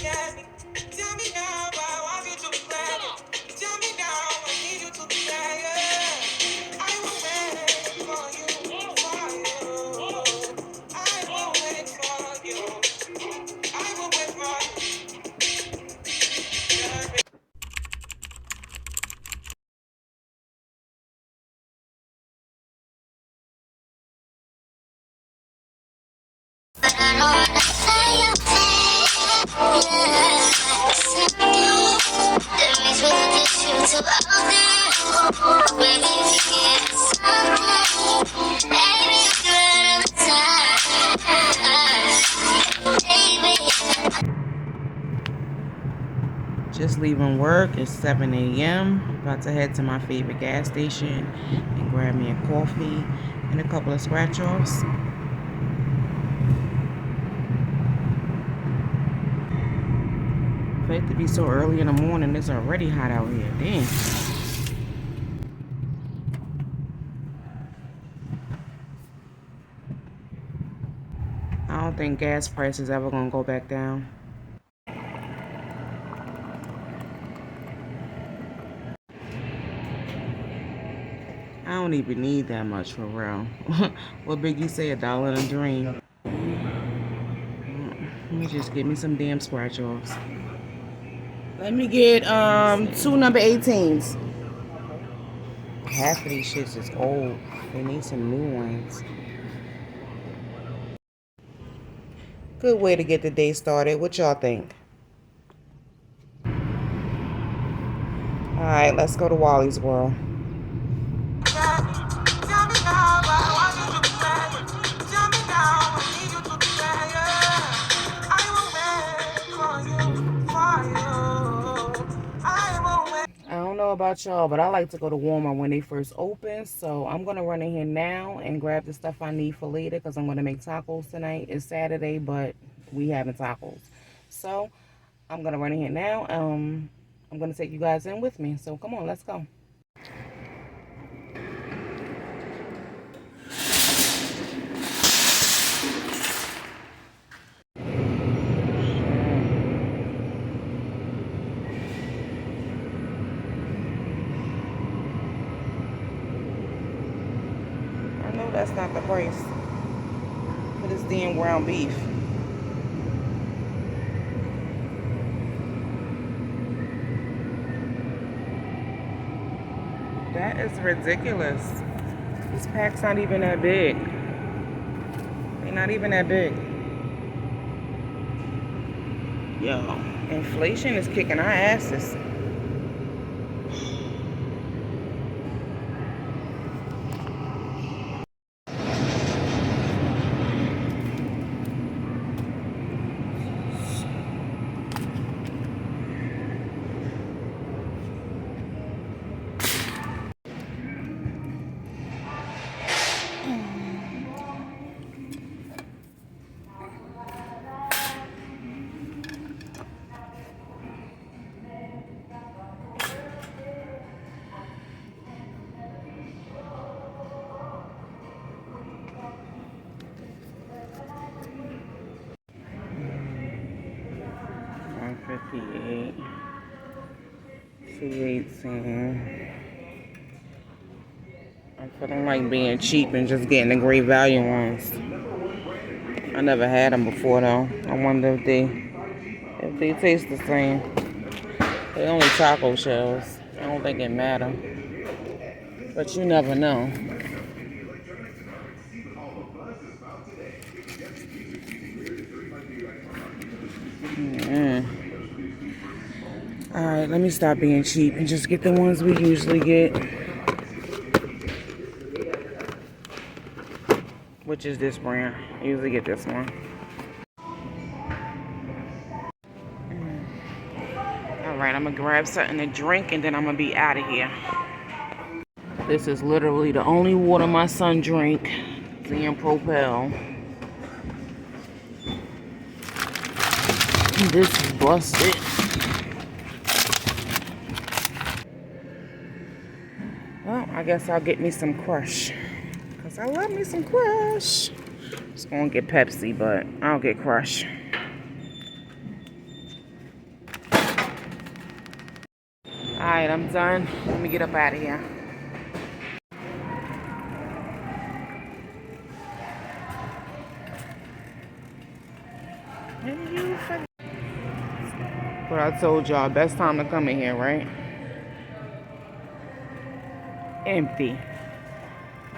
Tell me now, I want you to be ready. Tell me now, I need you to be there. I will wait for you, for you. I will wait for you. I will wait for you. Just leaving work. It's 7 a.m. About to head to my favorite gas station and grab me a coffee and a couple of scratch-offs. For it to be so early in the morning, it's already hot out here. Damn. I don't think gas prices ever gonna go back down. I don't even need that much for real. What Biggie say, $1 in a dream. Let me just get me some damn scratch-offs. Let me get 2 number 18s. Half of these shits is old. They need some new ones. Good way to get the day started. What y'all think? Alright, let's go to Wally's World. I don't know about y'all, but I like to go to Walmart when they first open. So I'm going to run in here now and grab the stuff I need for later because I'm going to make tacos tonight. It's Saturday, but we having tacos. So I'm going to run in here now. I'm going to take you guys in with me. So come on, let's go. I know that's not the price for this damn ground beef. That is ridiculous. This pack's not even that big. They're not even that big. Yo, inflation is kicking our asses. $158, $218. I'm feeling like being cheap and just getting the great value ones. I never had them before though. I wonder if they taste the same. They only taco shells. I don't think it matter. But you never know. Alright, let me stop being cheap and just get the ones we usually get. Which is this brand. I usually get this one. Alright, I'm going to grab something to drink and then I'm going to be out of here. This is literally the only water my son drink. Damn Propel. This is busted. Well, I guess I'll get me some Crush. Because I love me some Crush. Just going to get Pepsi, but I'll get Crush. Alright, I'm done. Let me get up out of here. But I told y'all, best time to come in here, right? Empty.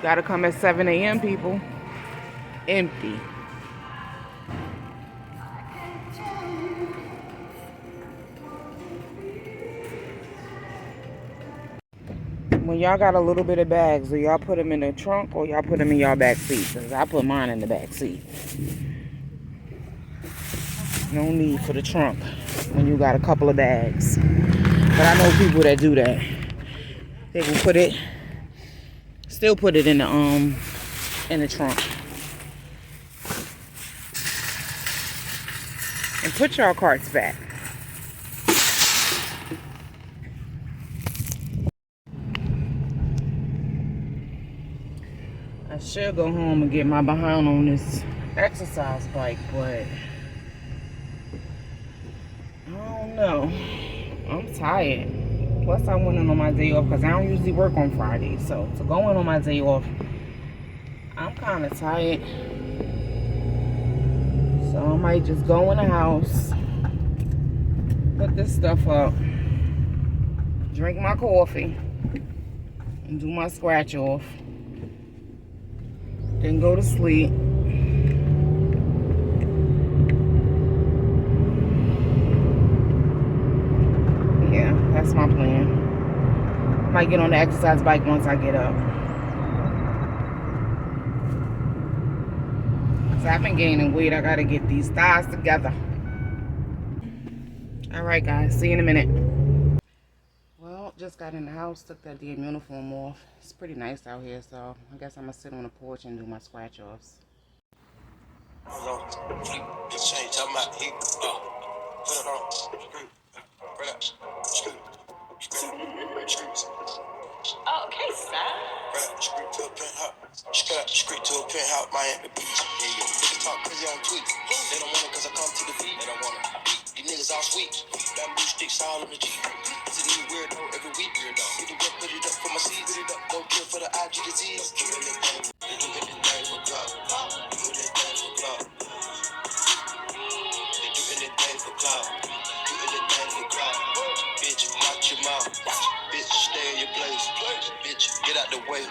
Gotta come at 7 a.m., people. Empty. When y'all got a little bit of bags, do y'all put them in the trunk or y'all put them in y'all back seat? Because I put mine in the back seat. No need for the trunk when you got a couple of bags. But I know people that do that. They will put it, still put it in the trunk. And put y'all carts back. I should go home and get my behind on this exercise bike, but I don't know. I'm tired. Plus, I went in on my day off because I don't usually work on Fridays. So, to go in on my day off, I'm kind of tired. So, I might just go in the house, put this stuff up, drink my coffee, and do my scratch off. Then go to sleep. Yeah, that's my plan. Might get on the exercise bike once I get up. So I've been gaining weight. I gotta get these thighs together. Alright guys, see you in a minute. Well, just got in the house, took that damn uniform off. It's pretty nice out here, so I guess I'm gonna sit on the porch and do my scratch offs. Okay, sir. Street to a penthouse, Miami Beach. Yeah, yeah. Talk crazy on tweet. They don't want it cause I come to the beat. They don't want it. These niggas all sweet. Bamboo sticks all on the Jeep. It's a new weirdo every week. Weirdo. Hit the whip, put it up for my seeds. Put it up, go kill for the IG disease. They do anything for club. Do anything for club. They do anything for club. Do anything for club. Bitch, watch your mouth. Bitch, stay in your place. Bitch, get out the way.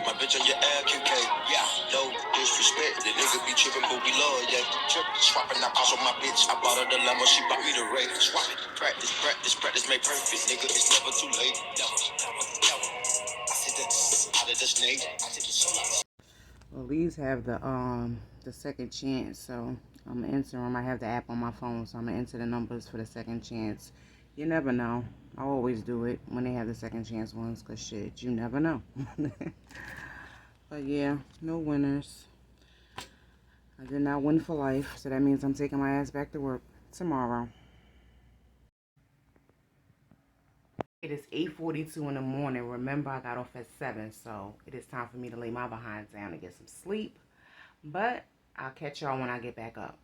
My bitch on your LQK. Yeah, no disrespect. The nigga be tripping, but we love, yeah. Swapping out calls on my bitch. I bought her the limo, she bought me the Ray. Swap it. Practice, practice, practice, make perfect. Nigga, it's never too late. Never, never, never. I said that out of the snake. I said the soul. Well, these have the second chance, so I'm gonna enter them. I have the app on my phone, so I'm gonna enter the numbers for the second chance. You never know. I always do it when they have the second chance ones, cause shit, you never know. But yeah, no winners. I did not win for life, so that means I'm taking my ass back to work tomorrow. It is 8:42 in the morning. Remember, I got off at 7, so it is time for me to lay my behind down and get some sleep. But I'll catch y'all when I get back up.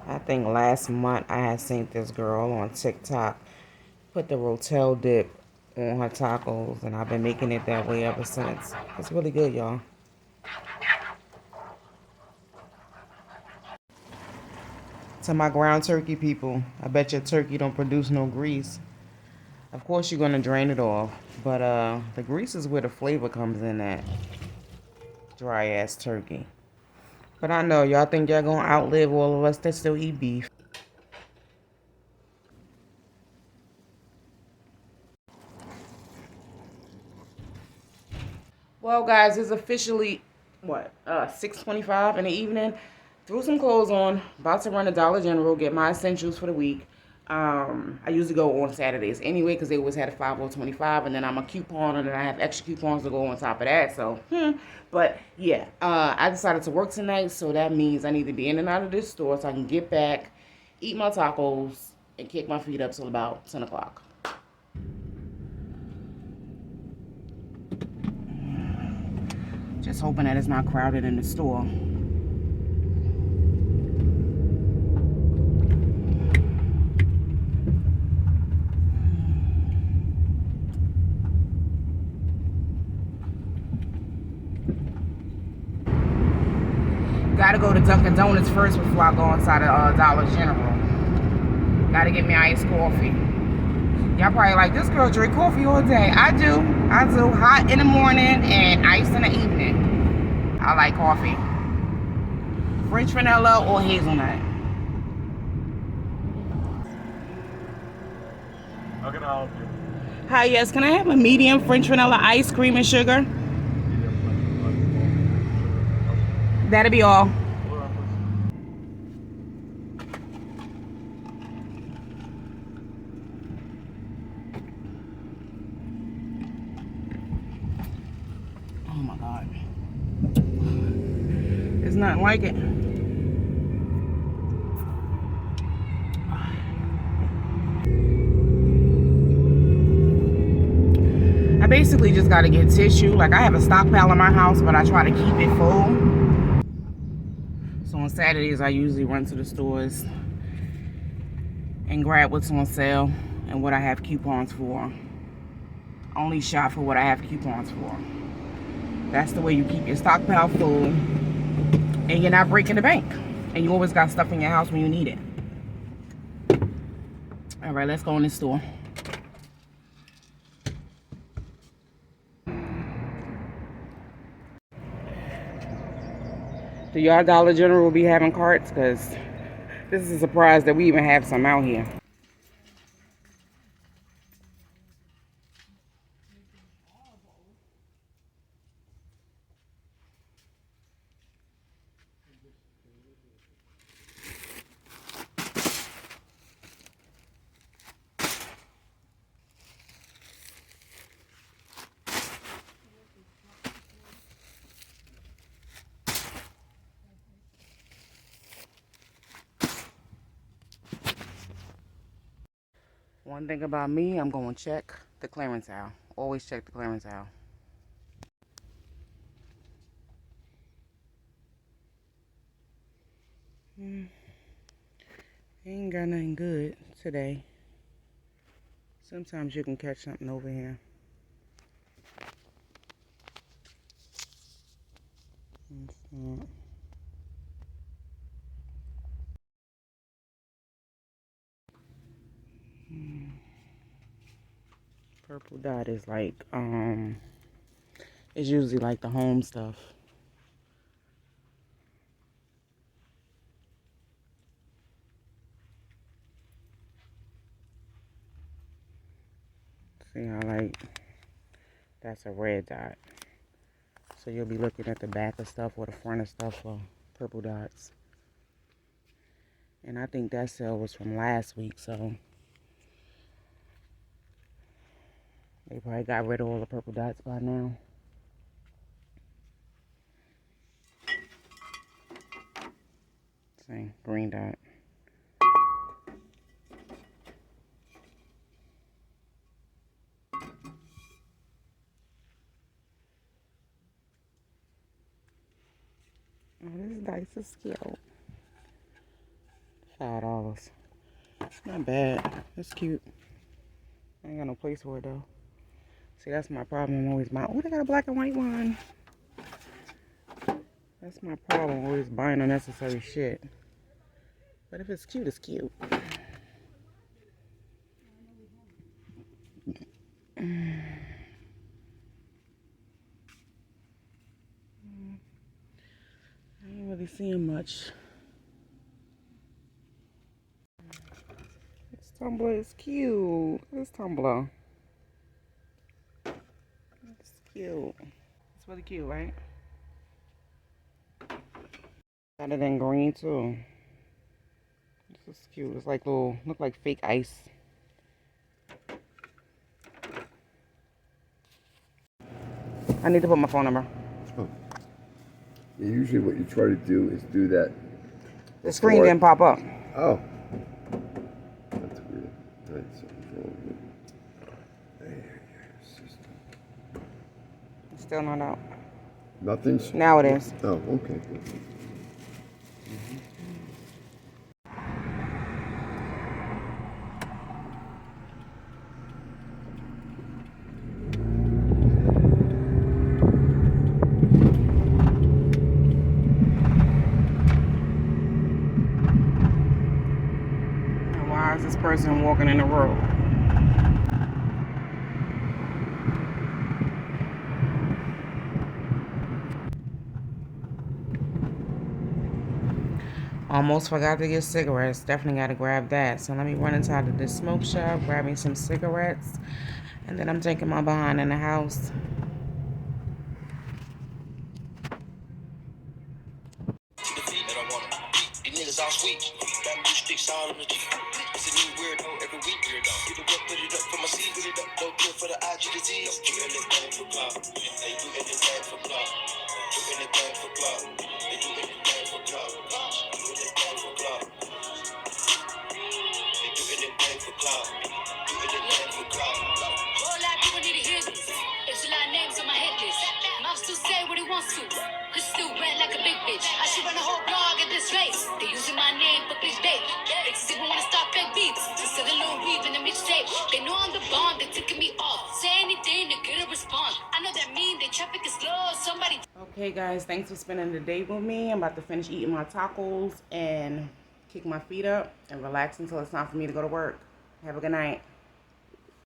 I think last month I had seen this girl on TikTok put the Rotel dip on her tacos, and I've been making it that way ever since. It's really good, y'all. To my ground turkey people, I bet your turkey don't produce no grease. Of course you're gonna drain it off, but the grease is where the flavor comes in at. Dry ass turkey. But I know y'all think y'all gonna outlive all of us that still eat beef. Well, guys, it's officially, what, 6:25 in the evening. Threw some clothes on, about to run to Dollar General, get my essentials for the week. I usually go on Saturdays anyway because they always had a 5 or 25, and then I'm a coupon, and then I have extra coupons to go on top of that. So, but yeah, I decided to work tonight, so that means I need to be in and out of this store so I can get back, eat my tacos, and kick my feet up till about 10 o'clock. Just hoping that it's not crowded in the store. Gotta go to Dunkin' Donuts first before I go inside of Dollar General. Gotta get me iced coffee. Y'all probably like, this girl drink coffee all day. I do. Hot in the morning and iced in the evening. I like coffee. French vanilla or hazelnut. How can I help you? Hi, yes. Can I have a medium French vanilla ice cream and sugar? That'll be all. Oh my God. It's not like it. I basically just got to get tissue. Like, I have a stockpile in my house, but I try to keep it full. So on Saturdays, I usually run to the stores and grab what's on sale and what I have coupons for. Only shop for what I have coupons for. That's the way you keep your stockpile full and you're not breaking the bank. And you always got stuff in your house when you need it. All right, let's go in this store. Do y'all Dollar General be having carts? Because this is a surprise that we even have some out here. One thing about me, I'm going to check the clearance aisle. Always check the clearance aisle. Ain't got nothing good today. Sometimes you can catch something over here. Purple dot is like, it's usually like the home stuff. See how like, that's a red dot. So you'll be looking at the back of stuff or the front of stuff for purple dots. And I think that sale was from last week, so they probably got rid of all the purple dots by now. See, green dot. Oh, this dice is cute. $5. Not bad. It's cute. I ain't got no place for it though. See, that's my problem. I'm always buying. Oh, they got a black and white one. That's my problem. Always buying unnecessary shit. But if it's cute, it's cute. I ain't really seeing much. This tumbler is cute. This tumbler. It's cute. It's really cute, right? Got it in green too. This is cute. It's like little, look like fake ice. I need to put my phone number. Oh. Yeah, usually what you try to do is do that. The screen didn't pop up. Oh. That's weird. Right, something's wrong with it. There, system. It's still not out. Nothing's. Now it is. Oh, okay. Good. And why is this person walking in the road? Almost forgot to get cigarettes. Definitely got to grab that. So let me run inside of this smoke shop, grab me some cigarettes, and then I'm taking my behind in the house. These niggas all sweet. Bamboo sticks all on the Jeep. It's a new weirdo every week. Get the whip, put it up for my seat. Put it up, don't kill for the IG disease. Do anything for clout. They do anything for clout. Do anything for clout. They do anything for clout. Do anything for clout. They do anything for clout. Do anything for clout. Whole lot of people need to hear this. There's a lot of names on my hit list. Mouth still say what he wants to. This still ran like a big bitch. I should run a whole blog at this race. They using my name for clickbait. Bitches even wanna start fake beats. Instead of little weave in the mixtape. They know I'm the bomb. They ticking me off. Say anything to get a response. I know that mean they traffic is slow. Somebody. Okay, guys, thanks for spending the day with me. I'm about to finish eating my tacos and kick my feet up and relax until it's time for me to go to work. Have a good night.